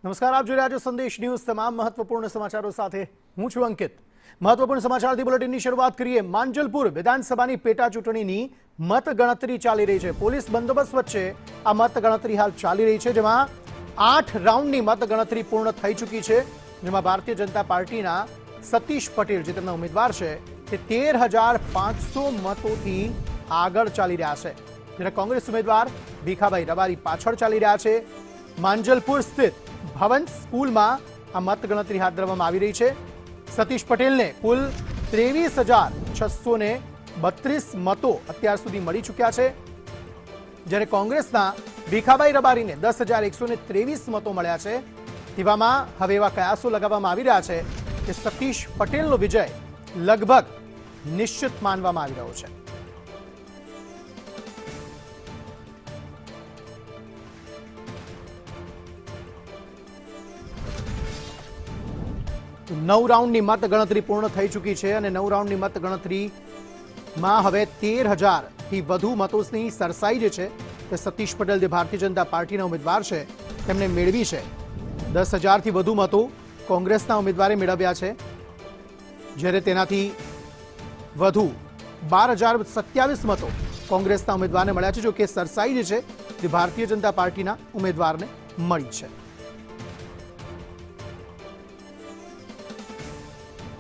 નમસ્કાર, આપ જોઈ રહ્યા છો સંદેશ ન્યૂઝ। તમામ મહત્વપૂર્ણ સમાચારો સાથે હું છું અંકિત। મહત્વપૂર્ણ સમાચારથી બુલેટિનની શરૂઆત કરીએ। માંજલપુર વિધાનસભાની પેટા ચૂંટણીની મતગણતરી ચાલી રહી છે। પોલીસ બંદોબસ્ત વચ્ચે આ મતગણતરી હાલ ચાલી રહી છે, જેમાં 8 રાઉન્ડની મતગણતરી પૂર્ણ થઈ ચૂકી છે, જેમાં ભારતીય જનતા પાર્ટીના સતીશ પટેલ જે તેમના ઉમેદવાર છે તે 13,500 મતોથી આગળ ચાલી રહ્યા છે, જ્યારે કોંગ્રેસ ઉમેદવાર ભીખાભાઈ રબારી પાછળ ચાલી રહ્યા છે। માંજલપુર સ્થિત ભવન સ્કૂલમાં આ મતગણતરી હાથ ધરવામાં આવી રહી છે। સતીશ પટેલને કુલ 23,632 મતો અત્યાર સુધી મળી ચૂક્યા છે, જ્યારે કોંગ્રેસના ભીખાભાઈ રબારીને 10,123 મતો મળ્યા છે। તેવામાં હવે એવા કયાસો લગાવવામાં આવી રહ્યા છે કે સતીશ પટેલનો વિજય લગભગ નિશ્ચિત માનવામાં આવી રહ્યો છે। નવ રાઉન્ડની મતગણતરી પૂર્ણ થઈ ચૂકી છે અને 9 રાઉન્ડની મતગણતરીમાં હવે 13,000થી વધુ મતોની સરસાઈ જે છે તે સતીશ પટેલ જે ભારતીય જનતા પાર્ટીના ઉમેદવાર છે તેમને મેળવી છે। 10,000થી વધુ મતો કોંગ્રેસના ઉમેદવારે મેળવ્યા છે, જ્યારે તેનાથી વધુ 12,027 મતો કોંગ્રેસના ઉમેદવારને મળ્યા છે, જો કે સરસાઈ જે છે તે ભારતીય જનતા પાર્ટીના ઉમેદવારને મળી છે।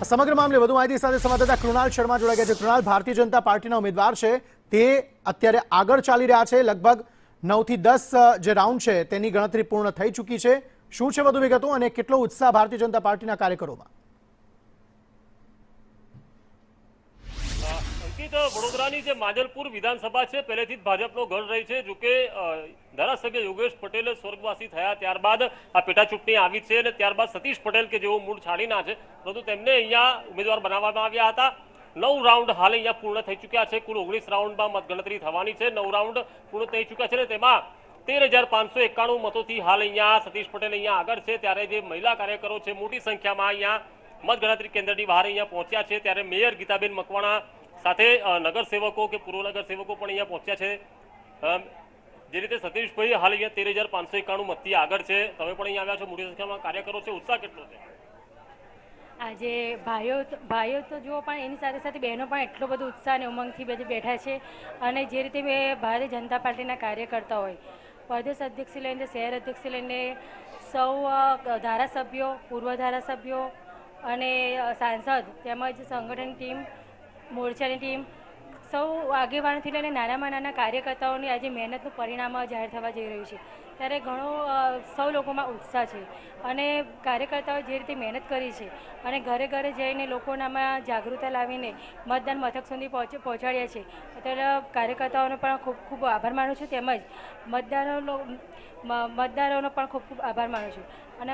સમગ્ર મામલે વધુ માહિતી સાથે સંવાદદાતા કૃણાલ શર્મા જોડાઈ ગયા છે। કૃણાલ, ભારતીય જનતા પાર્ટીના ઉમેદવાર છે તે અત્યારે આગળ ચાલી રહ્યા છે, લગભગ 9થી 10 જે રાઉન્ડ છે તેની ગણતરી પૂર્ણ થઈ ચૂકી છે। શું છે વધુ વિગતો અને કેટલો ઉત્સાહ ભારતીય જનતા પાર્ટીના કાર્યકરોમાં? વડોદરાની જે માંજલપુર વિધાનસભા છે પહેલેથી જ ભાજપનો ગઢ રહી છે। જોકે ધારાસભ્ય યોગેશ પટેલ સ્વર્ગવાસી થયા ત્યારબાદ આ પેટા ચૂંટણી આવી છે અને ત્યારબાદ સતીશ પટેલ કે જેઓ મૂળ છાડીના છે, પરંતુ તેમને અહીંયા ઉમેદવાર બનાવવામાં આવ્યા હતા। 9 રાઉન્ડ હાલ અહીંયા પૂર્ણ થઈ ચૂક્યા છે। કુલ 19 રાઉન્ડમાં મતગણતરી થવાની છે। 9 રાઉન્ડ પૂર્ણ થઈ ચૂક્યા છે અને તેમાં 13,591 મતોથી હાલ અહીંયા સતીશ પટેલ અહીંયા આગળ છે, ત્યારે જે મહિલા કાર્યકરો છે મોટી સંખ્યામાં અહીંયા મતગણતરી કેન્દ્રની બહાર અહીંયા પહોંચ્યા છે, ત્યારે મેયર ગીતાબેન મકવાણા સાથે નગરસેવકો કે પૂર્વ નગરસેવકો પણ અહીંયા પહોંચ્યા છે। જે રીતે સતીશભાઈ હાલ અહીંયા 13,591 મતથી આગળ છે, તમે પણ અહીંયા આવ્યા છો, મોટી સંખ્યામાં કાર્યકરો છે, ઉત્સાહ કેટલો છે? આજે ભાઈઓ તો જુઓ, પણ એની સાથે સાથે બહેનો પણ એટલો બધો ઉત્સાહ અને ઉમંગથી બધી બેઠા છે। અને જે રીતે ભારતીય જનતા પાર્ટીના કાર્યકર્તા હોય, પ્રદેશ અધ્યક્ષથી લઈને શહેર અધ્યક્ષથી લઈને સૌ ધારાસભ્યો, પૂર્વ ધારાસભ્યો અને સાંસદ તેમજ સંગઠન ટીમ, મોરચાની ટીમ, સૌ આગેવાનોથી લઈને નાનામાં નાના કાર્યકર્તાઓની આજે મહેનતનું પરિણામ જાહેર થવા જઈ રહ્યું છે, ત્યારે ઘણો સૌ લોકોમાં ઉત્સાહ છે। અને કાર્યકર્તાઓએ જે રીતે મહેનત કરી છે અને ઘરે ઘરે જઈને લોકોનામાં જાગૃતતા લાવીને મતદાન મથક સુધી પહોંચાડ્યા છે, ત્યારે કાર્યકર્તાઓનો પણ ખૂબ ખૂબ આભાર માનું છું, તેમજ મતદારોનો પણ ખૂબ ખૂબ આભાર માનું છું। અને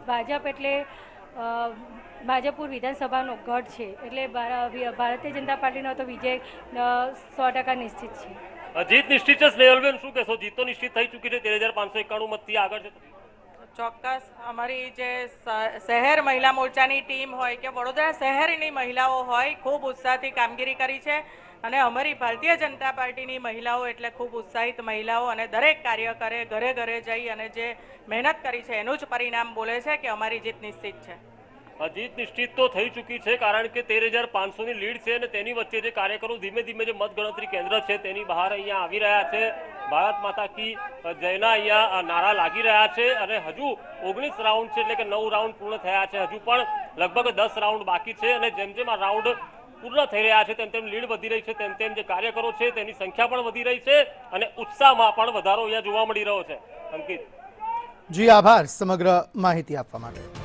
ભાજપ એટલે ભાજપુર વિધાનસભાનો ગઢ છે, એટલે ભારતીય જનતા પાર્ટીનો તો વિજય 100% નિશ્ચિત છે। જીત નિશ્ચિત છે સ્નેહલબેન, શું કહેશો? જીત તો નિશ્ચિત થઈ ચૂકી છે, 13,591 મતથી આગળ છે। ચોક્કસ અમારી જે શહેર મહિલા મોરચાની ટીમ હોય કે વડોદરા શહેરની મહિલાઓ હોય, ખૂબ ઉત્સાહથી કામગીરી કરી છે। અને અમારી ભારતીય જનતા પાર્ટીની મહિલાઓ એટલે ખૂબ ઉત્સાહિત મહિલાઓ, અને દરેક કાર્યકરે ઘરે ઘરે જઈ અને જે મહેનત કરી છે એનું જ પરિણામ બોલે છે કે અમારી જીત નિશ્ચિત છે। જીત નિશ્ચિત તો થઈ ચૂકી છે, કારણ કે 13,500ની લીડ છે અને તેની વચ્ચે જે કાર્યકરો ધીમે ધીમે જે મતગણતરી કેન્દ્ર છે તેની બહાર અહીંયા આવી રહ્યા છે। ભારત માતા કી જયના અહીંયા નારા લાગી રહ્યા છે અને હજુ 19 રાઉન્ડ છે, એટલે કે 9 રાઉન્ડ પૂર્ણ થયા છે, હજુ પણ લગભગ 10 રાઉન્ડ બાકી છે। અને જેમ જેમ આ રાઉન્ડ પૂર્ણ થઈ રહ્યા છે તેમ તેમ લીડ વધી રહી છે, તેમ તેમ જે કાર્યકરો છે તેની સંખ્યા પણ વધી રહી છે અને ઉત્સાહમાં પણ વધારો અહીંયા જોવા મળી રહ્યો છે। અંકિત જી, આભાર સમગ્ર માહિતી આપવા માટે।